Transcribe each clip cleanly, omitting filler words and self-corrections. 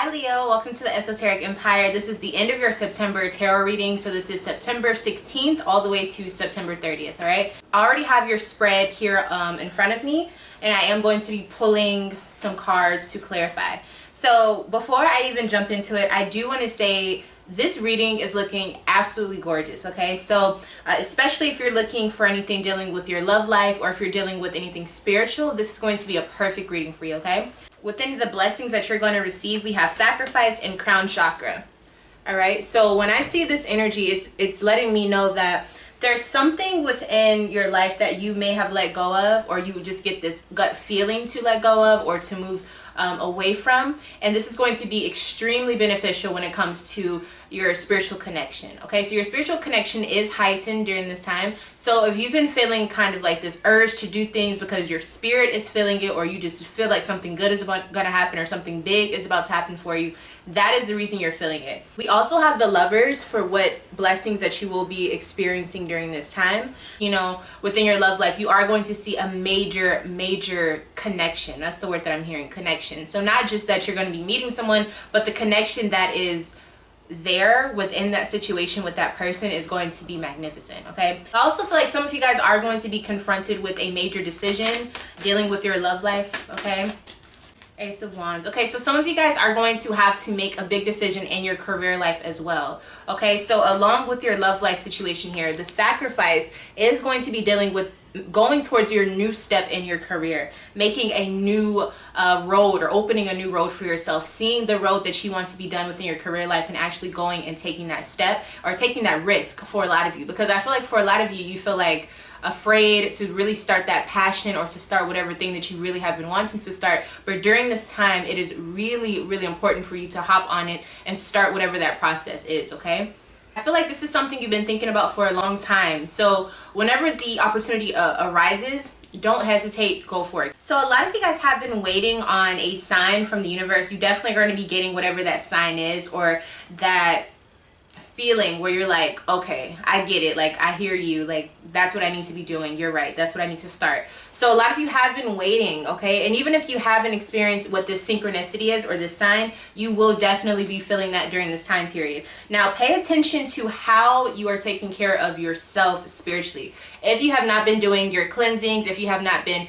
Hi Leo, welcome to the Esoteric Empire. This is the end of your September tarot reading. So this is September 16th all the way to September 30th, all right? I already have your spread here in front of me, and I am going to be pulling some cards to clarify. So before I even jump into it, I do want to say this reading is looking absolutely gorgeous, okay? So especially if you're looking for anything dealing with your love life, or if you're dealing with anything spiritual, this is going to be a perfect reading for you, okay? Within the blessings that you're going to receive, we have sacrifice and crown chakra. All right, so when I see this energy, it's letting me know that there's something within your life that you may have let go of, or you just get this gut feeling to let go of or to move away from. And this is going to be extremely beneficial when it comes to your spiritual connection. Okay, so your spiritual connection is heightened during this time. So if you've been feeling kind of like this urge to do things because your spirit is feeling it, or you just feel like something good is going to happen, or something big is about to happen for you, that is the reason you're feeling it. We also have the Lovers for what blessings that you will be experiencing during this time. You know, within your love life, you are going to see a major connection. That's the word that I'm hearing, connection. So not just that you're going to be meeting someone, but the connection that is there within that situation with that person is going to be magnificent. Okay, I also feel like some of you guys are going to be confronted with a major decision dealing with your love life. Okay, Ace of Wands. Okay, so some of you guys are going to have to make a big decision in your career life as well. Okay, so along with your love life situation here, the sacrifice is going to be dealing with going towards your new step in your career, making a new road, or opening a new road for yourself, seeing the road that you want to be done within your career life, and actually going and taking that step, or taking that risk for a lot of you. Because I feel like for a lot of you, you feel like afraid to really start that passion, or to start whatever thing that you really have been wanting to start. But during this time, it is really important for you to hop on it and start whatever that process is. Okay, I feel like this is something you've been thinking about for a long time. So whenever the opportunity arises, don't hesitate, go for it. So a lot of you guys have been waiting on a sign from the universe. You definitely are going to be getting whatever that sign is, or that feeling where you're like, okay, I get it, like I hear you, like that's what I need to be doing, you're right, that's what I need to start. So a lot of you have been waiting, okay? And even if you haven't experienced what this synchronicity is, or this sign, you will definitely be feeling that during this time period. Now pay attention to how you are taking care of yourself spiritually. If you have not been doing your cleansings, if you have not been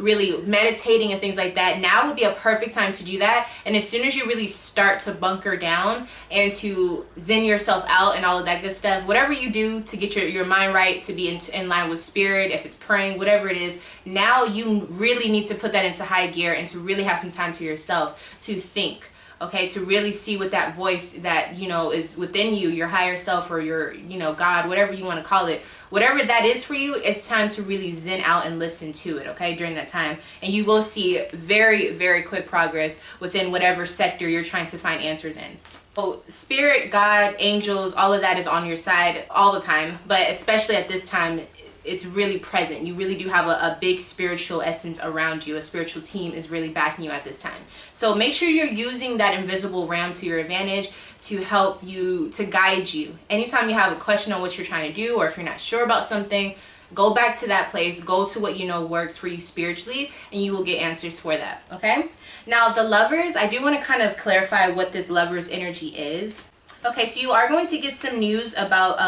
really meditating and things like that, now would be a perfect time to do that. And as soon as you really start to bunker down and to zen yourself out and all of that good stuff, whatever you do to get your mind right, to be in line with spirit, if it's praying, whatever it is, now you really need to put that into high gear, and to really have some time to yourself to think. Okay, to really see what that voice that, you know, is within you, your higher self, or your, you know, God, whatever you want to call it, whatever that is for you, it's time to really zen out and listen to it, okay, during that time. And you will see very quick progress within whatever sector you're trying to find answers in. So spirit, God, angels, all of that is on your side all the time, but especially at this time, it's really present. You really do have a big spiritual essence around you. A spiritual team is really backing you at this time. So make sure you're using that invisible realm to your advantage, to help you, to guide you. Anytime you have a question on what you're trying to do, or if you're not sure about something, go back to that place, go to what you know works for you spiritually, and you will get answers for that. Okay, now the Lovers, I do want to kind of clarify what this Lovers energy is. Okay, so you are going to get some news about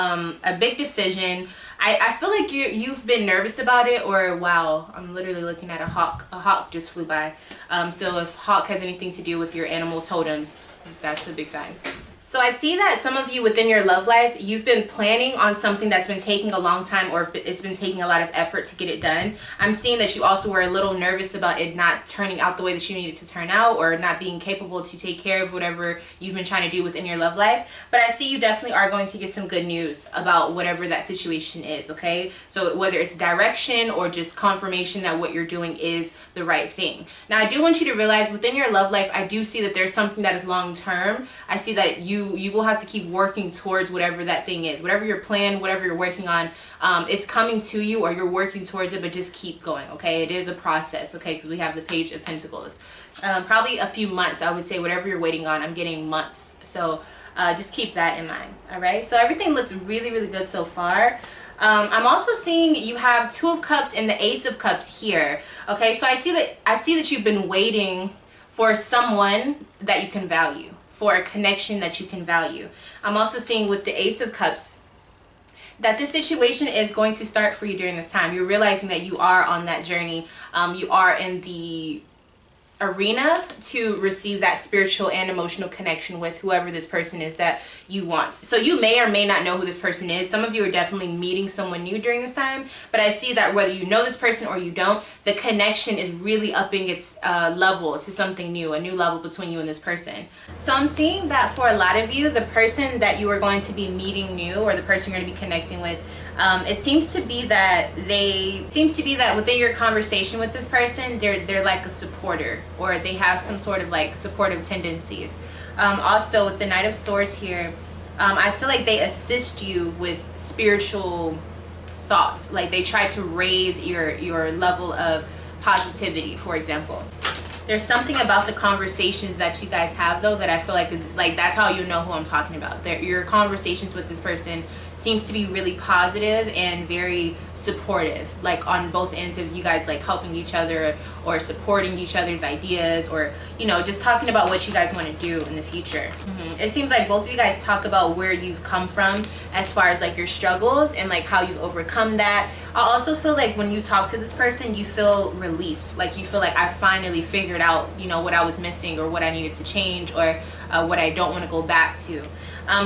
a big decision. I feel like you've been nervous about it, or wow, I'm literally looking at a hawk. A hawk just flew by. So if hawk has anything to do with your animal totems, that's a big sign. So I see that some of you within your love life, you've been planning on something that's been taking a long time, or it's been taking a lot of effort to get it done. I'm seeing that you also were a little nervous about it not turning out the way that you needed to turn out, or not being capable to take care of whatever you've been trying to do within your love life. But I see you definitely are going to get some good news about whatever that situation is, okay? So whether it's direction, or just confirmation that what you're doing is the right thing. Now I do want you to realize within your love life, I do see that there's something that is long term. I see that you will have to keep working towards whatever that thing is, whatever your plan, whatever you're working on. It's coming to you, or you're working towards it, but just keep going. Okay, it is a process. Okay, because we have the Page of Pentacles. Probably a few months, I would say. Whatever you're waiting on, I'm getting months. So just keep that in mind. All right, so everything looks really good so far. I'm also seeing you have Two of Cups and the Ace of Cups here. Okay, so I see that you've been waiting for someone that you can value, for a connection that you can value. I'm also seeing with the Ace of Cups that this situation is going to start for you during this time. You're realizing that you are on that journey. You are in the arena to receive that spiritual and emotional connection with whoever this person is that you want. So you may or may not know who this person is. Some of you are definitely meeting someone new during this time, but I see that whether you know this person or you don't, the connection is really upping its level to something new, a new level between you and this person. So I'm seeing that for a lot of you, the person that you are going to be meeting new, or the person you're going to be connecting with, it seems to be that within your conversation with this person, they're like a supporter, or they have some sort of like supportive tendencies. Also with the Knight of Swords here, I feel like they assist you with spiritual thoughts. Like they try to raise your level of positivity, for example. There's something about the conversations that you guys have though that I feel like is like, that's how you know who I'm talking about. Your conversations with this person seems to be really positive and very supportive, like on both ends of you guys, like helping each other or supporting each other's ideas, or you know, just talking about what you guys want to do in the future. It seems like both of you guys talk about where you've come from as far as like your struggles and like how you've overcome that. I also feel like when you talk to this person, you feel relief, like you feel like I finally figured out, you know, what I was missing or what I needed to change, or what I don't want to go back to.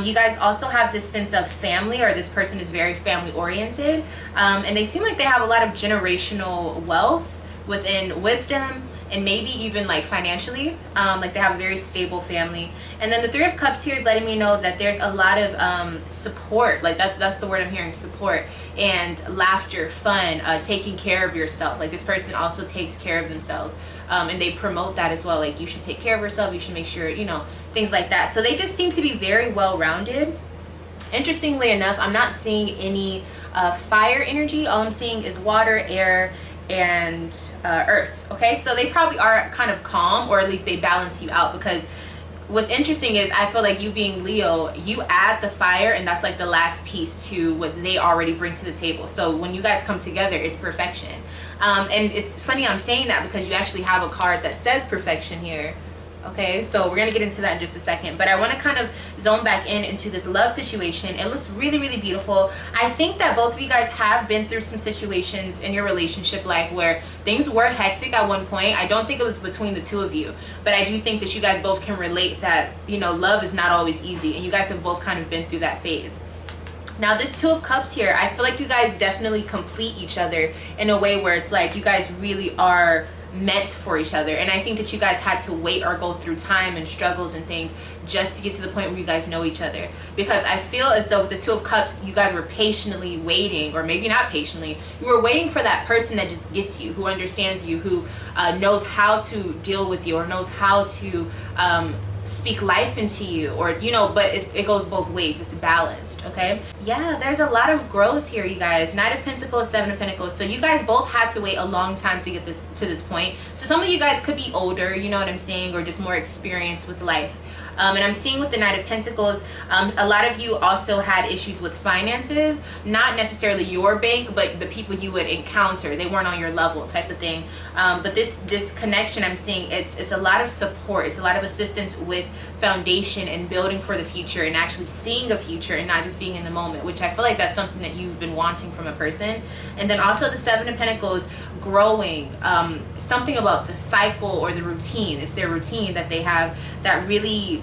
You guys also have this sense of family, or this person is very family oriented, and they seem like they have a lot of generational wealth within wisdom, and maybe even like financially, like they have a very stable family. And then the Three of Cups here is letting me know that there's a lot of support, like that's the word I'm hearing, support and laughter, fun, taking care of yourself. Like this person also takes care of themselves, and they promote that as well, like you should take care of yourself, you should make sure, you know, things like that. So they just seem to be very well rounded. Interestingly enough, I'm not seeing any fire energy. All I'm seeing is water, air, and earth. Okay, so they probably are kind of calm, or at least they balance you out, because what's interesting is I feel like you being Leo, you add the fire, and that's like the last piece to what they already bring to the table. So when you guys come together, it's perfection. And it's funny I'm saying that because you actually have a card that says perfection here. Okay, so we're gonna get into that in just a second, but I want to kind of zone back into this love situation. It looks really, really beautiful. I think that both of you guys have been through some situations in your relationship life where things were hectic at one point. I don't think it was between the two of you, but I do think that you guys both can relate that, you know, love is not always easy, and you guys have both kind of been through that phase. Now this Two of Cups here, I feel like you guys definitely complete each other in a way where it's like you guys really are meant for each other, and I think that you guys had to wait or go through time and struggles and things just to get to the point where you guys know each other, because I feel as though with the Two of Cups you guys were patiently waiting, or maybe not patiently, you were waiting for that person that just gets you, who understands you, who knows how to deal with you, or knows how to speak life into you, or you know, but it goes both ways. It's balanced. Okay, yeah, there's a lot of growth here, you guys. Knight of Pentacles, Seven of Pentacles. So you guys both had to wait a long time to get to this point. So some of you guys could be older, you know what I'm saying, or just more experienced with life. And I'm seeing with the Knight of Pentacles, a lot of you also had issues with finances, not necessarily your bank, but the people you would encounter. They weren't on your level, type of thing. But this connection I'm seeing, it's a lot of support, it's a lot of assistance with foundation and building for the future, and actually seeing a future and not just being in the moment, which I feel like that's something that you've been wanting from a person. And then also the Seven of Pentacles, growing, something about the cycle or the routine. It's their routine that they have that really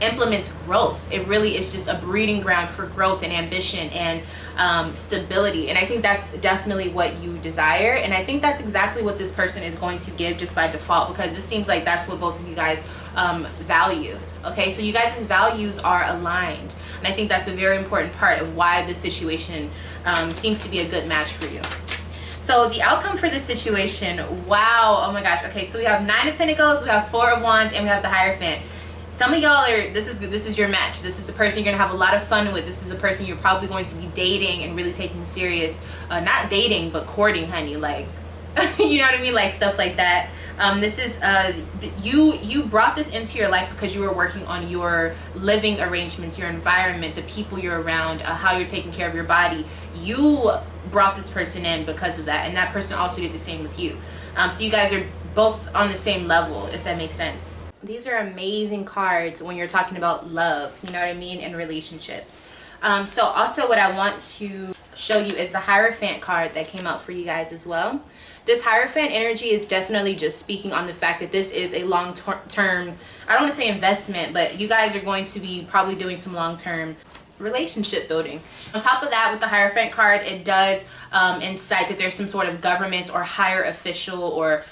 implements growth. It really is just a breeding ground for growth and ambition and stability, and I think that's definitely what you desire, and I think that's exactly what this person is going to give just by default, because it seems like that's what both of you guys value. Okay, so you guys' values are aligned, and I think that's a very important part of why this situation seems to be a good match for you. So the outcome for this situation, wow, oh my gosh. Okay, so we have Nine of Pentacles, we have Four of Wands, and we have the Hierophant. Some of y'all are, this is your match. This is the person you're gonna have a lot of fun with. This is the person you're probably going to be dating and really taking serious, not dating, but courting, honey, like, you know what I mean, like stuff like that. This is you brought this into your life because you were working on your living arrangements, your environment, the people you're around, how you're taking care of your body. You brought this person in because of that, and that person also did the same with you. So you guys are both on the same level, if that makes sense. These are amazing cards when you're talking about love, you know what I mean, and relationships. So also what I want to show you is the Hierophant card that came out for you guys as well. This Hierophant energy is definitely just speaking on the fact that this is a long-term, I don't want to say investment, but you guys are going to be probably doing some long-term relationship building. On top of that, with the Hierophant card, it does incite that there's some sort of government or higher official or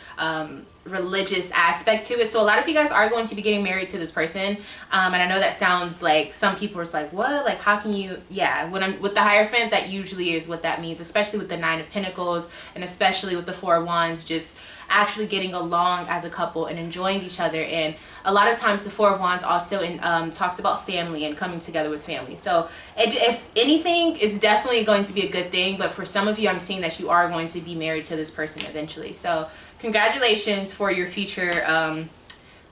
religious aspect to it. So a lot of you guys are going to be getting married to this person, and I know that sounds like some people are like, what, like how can you? Yeah, when I'm with the Hierophant, that usually is what that means, especially with the Nine of Pentacles and especially with the Four of Wands, just actually getting along as a couple and enjoying each other. And a lot of times the Four of Wands also talks about family and coming together with family. So if anything, it's definitely going to be a good thing, but for some of you, I'm seeing that you are going to be married to this person eventually. So congratulations for your future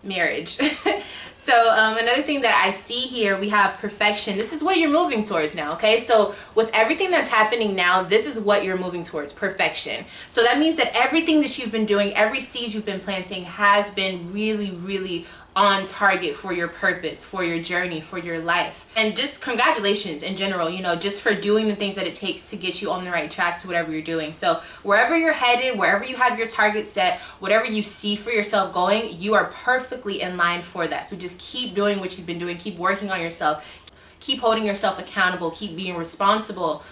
marriage. So another thing that I see here, we have perfection. This is what you're moving towards now, okay? So with everything that's happening now, this is what you're moving towards, perfection. So that means that everything that you've been doing, every seed you've been planting has been really, really on target for your purpose, for your journey, for your life. And just congratulations in general, you know, just for doing the things that it takes to get you on the right track to whatever you're doing. So wherever you're headed, wherever you have your target set, whatever you see for yourself going, you are perfectly in line for that. So just keep doing what you've been doing, keep working on yourself, keep holding yourself accountable, keep being responsible,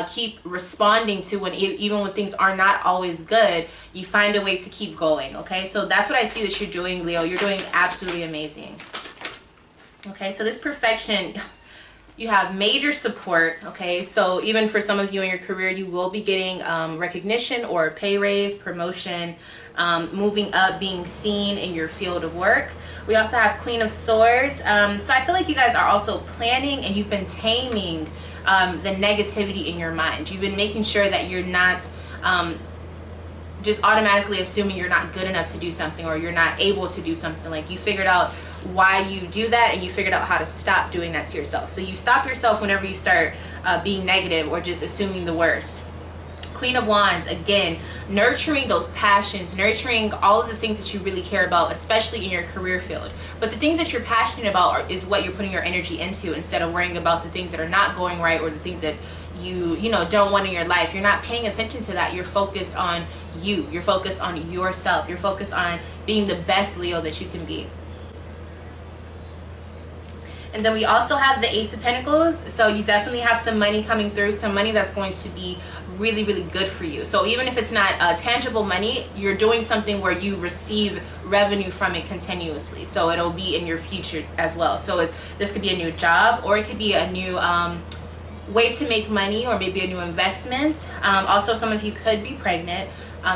keep responding to even when things are not always good, you find a way to keep going, okay? So that's what I see that you're doing, Leo. You're doing absolutely amazing. Okay, so this perfection, you have major support, okay? So even for some of you in your career, you will be getting recognition or pay raise, promotion, moving up, being seen in your field of work. We also have Queen of Swords. So I feel like you guys are also planning and you've been taming the negativity in your mind. You've been making sure that you're not just automatically assuming you're not good enough to do something or you're not able to do something. Like you figured out why you do that and you figured out how to stop doing that to yourself. So you stop yourself whenever you start being negative or just assuming the worst. Queen of Wands, again, nurturing those passions, nurturing all of the things that you really care about, especially in your career field. But the things that you're passionate about is what you're putting your energy into, instead of worrying about the things that are not going right or the things that you know don't want in your life. You're not paying attention to that. You're focused on you. You're focused on yourself. You're focused on being the best Leo that you can be. And then we also have the Ace of Pentacles. So you definitely have some money coming through, some money that's going to be really, really good for you. So even if it's not tangible money, you're doing something where you receive revenue from it continuously. So it'll be in your future as well. So this could be a new job, or it could be a new way to make money, or maybe a new investment. Also, some of you could be pregnant.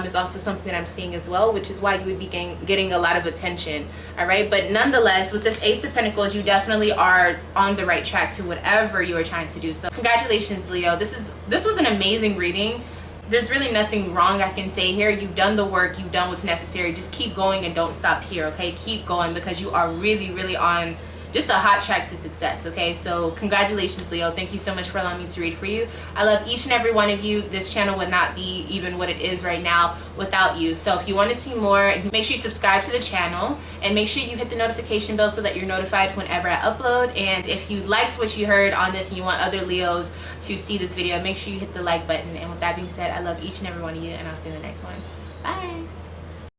Is also something that I'm seeing as well, which is why you would be getting a lot of attention. All right, but nonetheless, with this Ace of Pentacles, you definitely are on the right track to whatever you are trying to do. So congratulations, Leo. This was an amazing reading. There's really nothing wrong I can say here. You've done the work, you've done what's necessary. Just keep going and don't stop here, okay? Keep going, because you are really, really on just a hot track to success, okay? So congratulations, Leo. Thank you so much for allowing me to read for you. I love each and every one of you. This channel would not be even what it is right now without you. So if you want to see more, make sure you subscribe to the channel and make sure you hit the notification bell so that you're notified whenever I upload. And if you liked what you heard on this and you want other Leos to see this video, make sure you hit the like button. And with that being said, I love each and every one of you, and I'll see you in the next one. Bye.